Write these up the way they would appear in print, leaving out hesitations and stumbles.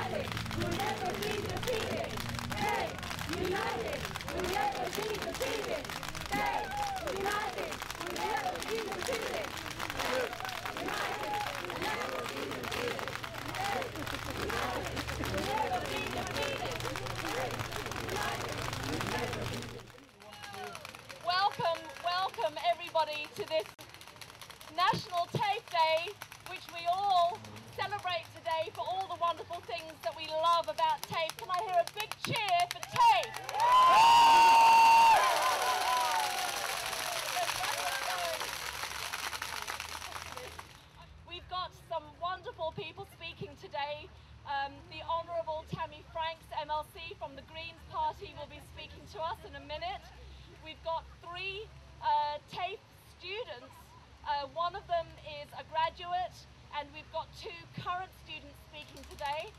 united, we'll never be defeated. Stay united, we'll never be defeated. Stay united, we'll never be defeated. Stay united, we'll never be defeated. Stay united, we'll never be defeated. Stay united, we'll never be defeated. Welcome everybody to this National TAFE Day, which we all celebrate today for all the wonderful things that we love about TAFE. Can I hear a big cheer for TAFE? We've got some wonderful people speaking today. The Honourable Tammy Franks, MLC from the Greens Party, will be speaking to us in a minute. We've got three TAFE students. One of them is a graduate, and we've got two current students speaking today.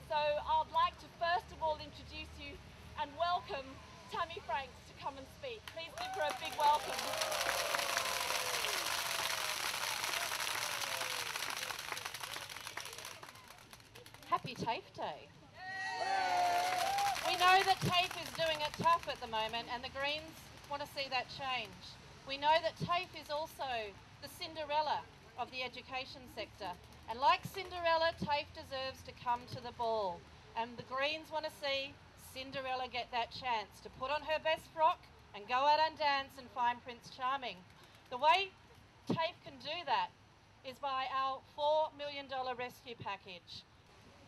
So I'd like to first of all introduce you and welcome Tammy Franks to come and speak. Please give her a big welcome. Happy TAFE Day. We know that TAFE is doing it tough at the moment, and the Greens want to see that change. We know that TAFE is also the Cinderella of the education sector, and like Cinderella, TAFE deserves to come to the ball, and the Greens want to see Cinderella get that chance to put on her best frock and go out and dance and find Prince Charming. The way TAFE can do that is by our $4 million rescue package.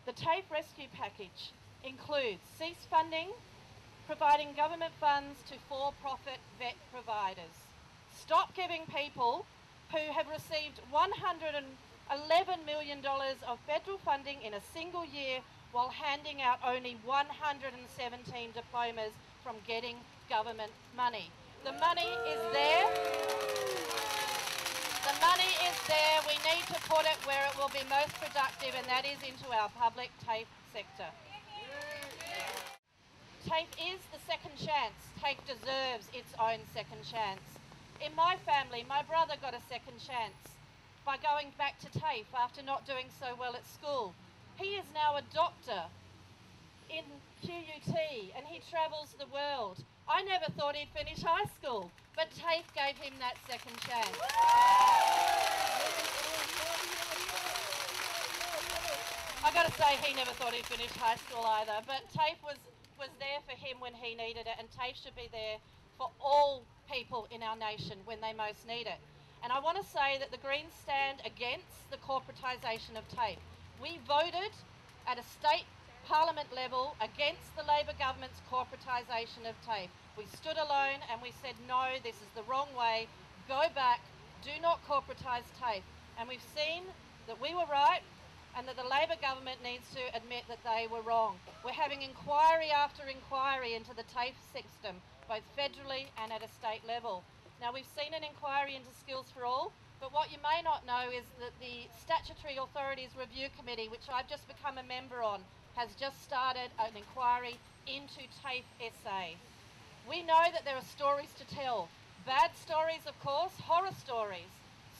The TAFE rescue package includes cease funding, providing government funds to for-profit vet providers. Stop giving people who have received $111 million of federal funding in a single year while handing out only 117 diplomas from getting government money. The money is there. The money is there. We need to put it where it will be most productive, and that is into our public TAFE sector. TAFE is the second chance. TAFE deserves its own second chance. In my family, my brother got a second chance by going back to TAFE after not doing so well at school. He is now a doctor in QUT and he travels the world. I never thought he'd finish high school, but TAFE gave him that second chance. I got to say, he never thought he'd finish high school either, but TAFE was there for him when he needed it, and TAFE should be there for all people in our nation when they most need it. And I want to say that the Greens stand against the corporatisation of TAFE. We voted at a state parliament level against the Labor government's corporatisation of TAFE. We stood alone and we said, no, this is the wrong way, go back, do not corporatise TAFE. And we've seen that we were right, and that the Labor government needs to admit that they were wrong. We're having inquiry after inquiry into the TAFE system, both federally and at a state level. Now, we've seen an inquiry into Skills for All, but what you may not know is that the Statutory Authorities Review Committee, which I've just become a member on, has just started an inquiry into TAFE SA. We know that there are stories to tell. Bad stories, of course, horror stories.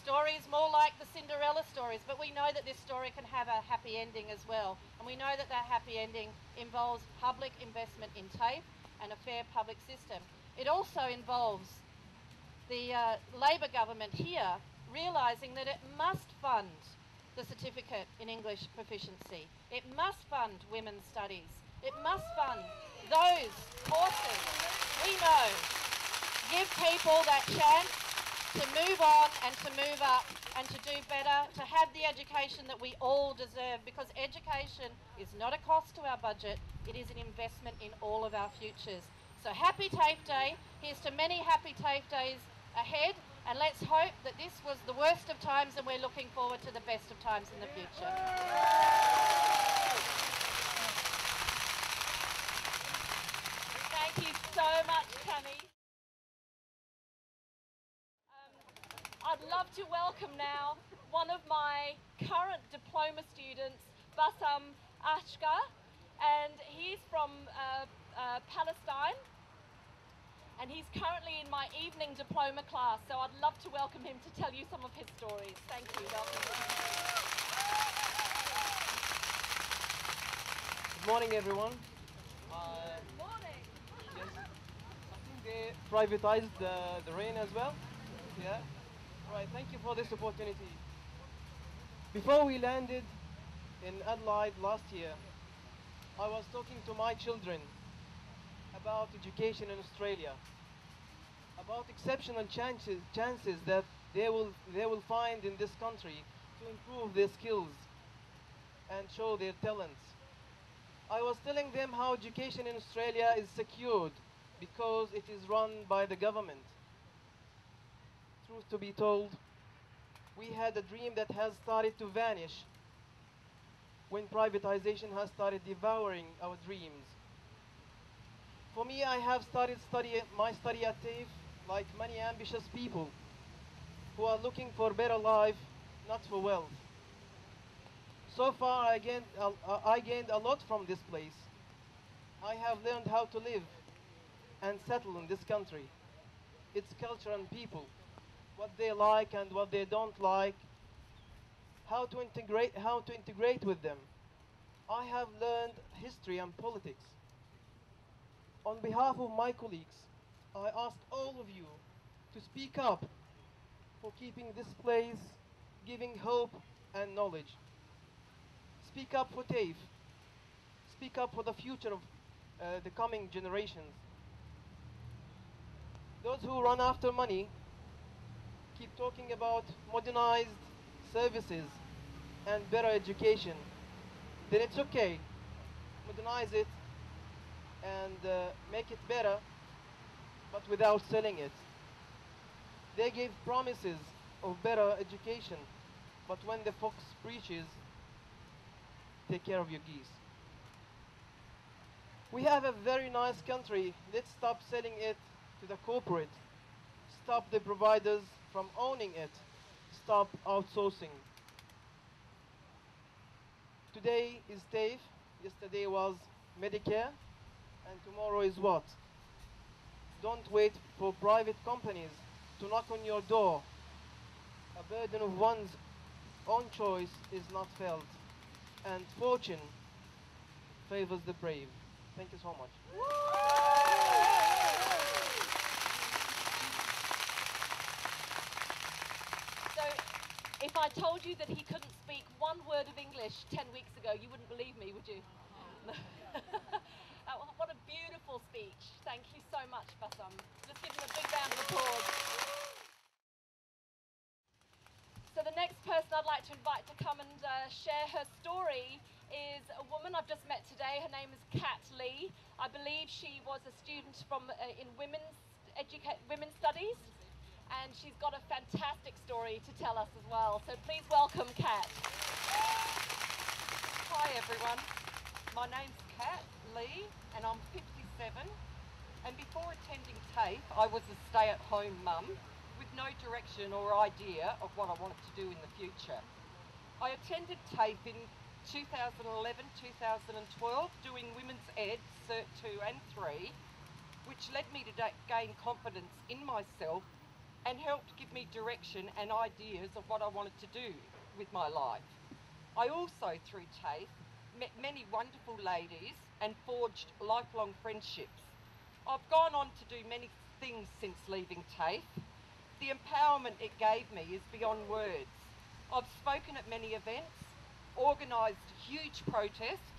Stories more like the Cinderella stories, but we know that this story can have a happy ending as well. And we know that that happy ending involves public investment in TAFE and a fair public system. It also involves the Labor government here realising that it must fund the certificate in English proficiency. It must fund women's studies. It must fund those courses. We know. Give people that chance to move on and to move up and to do better, to have the education that we all deserve, because education is not a cost to our budget, it is an investment in all of our futures. So happy TAFE Day. Here's to many happy TAFE days ahead, and let's hope that this was the worst of times and we're looking forward to the best of times in the future. Thank you so much, Tammy. I'd love to welcome now one of my current diploma students, Bassam Ashkar, and he's from Palestine, and he's currently in my evening diploma class, so I'd love to welcome him to tell you some of his stories. Thank you. Welcome. morning, everyone. Morning. Yes, I think they privatized the rain as well. Yeah. Right. Thank you for this opportunity. Before we landed in Adelaide last year, I was talking to my children about education in Australia, about exceptional chances that they will find in this country to improve their skills and show their talents. I was telling them how education in Australia is secured because it is run by the government. Truth to be told, we had a dream that has started to vanish when privatization has started devouring our dreams. For me, I have started my study at TAFE like many ambitious people who are looking for better life, not for wealth. So far, I gained a lot from this place. I have learned how to live and settle in this country, its culture and people, what they like and what they don't like, how to integrate with them. I have learned history and politics. On behalf of my colleagues, I ask all of you to speak up for keeping this place giving hope and knowledge. Speak up for TAFE. Speak up for the future of the coming generations. Those who run after money keep talking about modernized services and better education. Then it's okay. Modernize it and make it better, but without selling it. They gave promises of better education, but when the fox preaches, take care of your geese. We have a very nice country. Let's stop selling it to the corporate. Stop the providers from owning it. Stop outsourcing. Today is TAFE, yesterday was Medicare, and tomorrow is what? Don't wait for private companies to knock on your door. A burden of one's own choice is not felt, and fortune favors the brave. Thank you so much. So, if I told you that he couldn't speak one word of English 10 weeks ago, you wouldn't believe me, would you? What a beautiful speech. Thank you so much, Bassam. Just give him a big round of applause. So the next person I'd like to invite to come and share her story is a woman I've just met today. Her name is Kat Lee. I believe she was a student in women's studies, and she's got a fantastic story to tell us as well. So please welcome Kat. Hi everyone, my name's Kat Lee and I'm 57, and before attending TAFE I was a stay-at-home mum with no direction or idea of what I wanted to do in the future. I attended TAFE in 2011-2012 doing Women's Ed Cert 2 and 3, which led me to gain confidence in myself and helped give me direction and ideas of what I wanted to do with my life. I also, through TAFE, met many wonderful ladies and forged lifelong friendships. I've gone on to do many things since leaving TAFE. The empowerment it gave me is beyond words. I've spoken at many events, organised huge protests,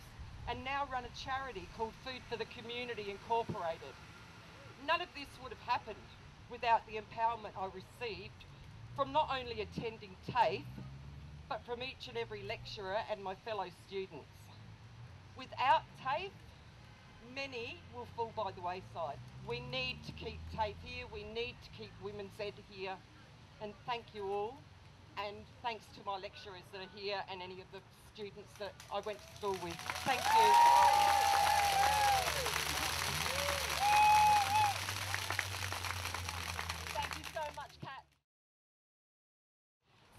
and now run a charity called Food for the Community Incorporated. None of this would have happened without the empowerment I received from not only attending TAFE, but from each and every lecturer and my fellow students. Without TAFE, many will fall by the wayside. We need to keep TAFE here, we need to keep Women's Ed here, and thank you all, and thanks to my lecturers that are here and any of the students that I went to school with. Thank you. Thank you so much, Kat.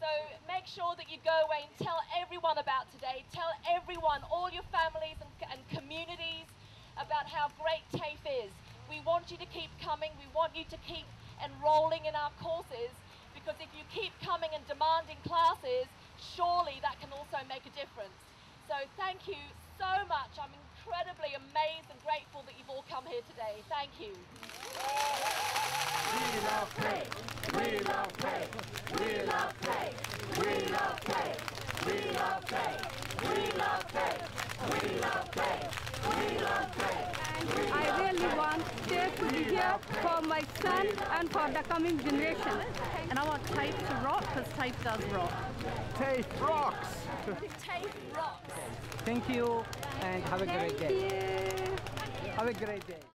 So make sure that you go away and tell everyone about today. Tell everyone, all your families and communities, about how great TAFE is. We want you to keep coming. We want you to keep enrolling in our courses, because if you keep coming and demanding classes, surely that can also make a difference. So So thank you so much. I'm incredibly amazed and grateful that you've all come here today. Thank you. We love TAFE. We love TAFE. We love TAFE. We love TAFE. We love TAFE. We love TAFE. We love TAFE. We love TAFE. And I really want TAFE to be here for my son and for the coming generation. And I want TAFE to rock because TAFE does rock. TAFE rocks! TAFE rocks. Thank you and have a great day. Thank you. Have a great day.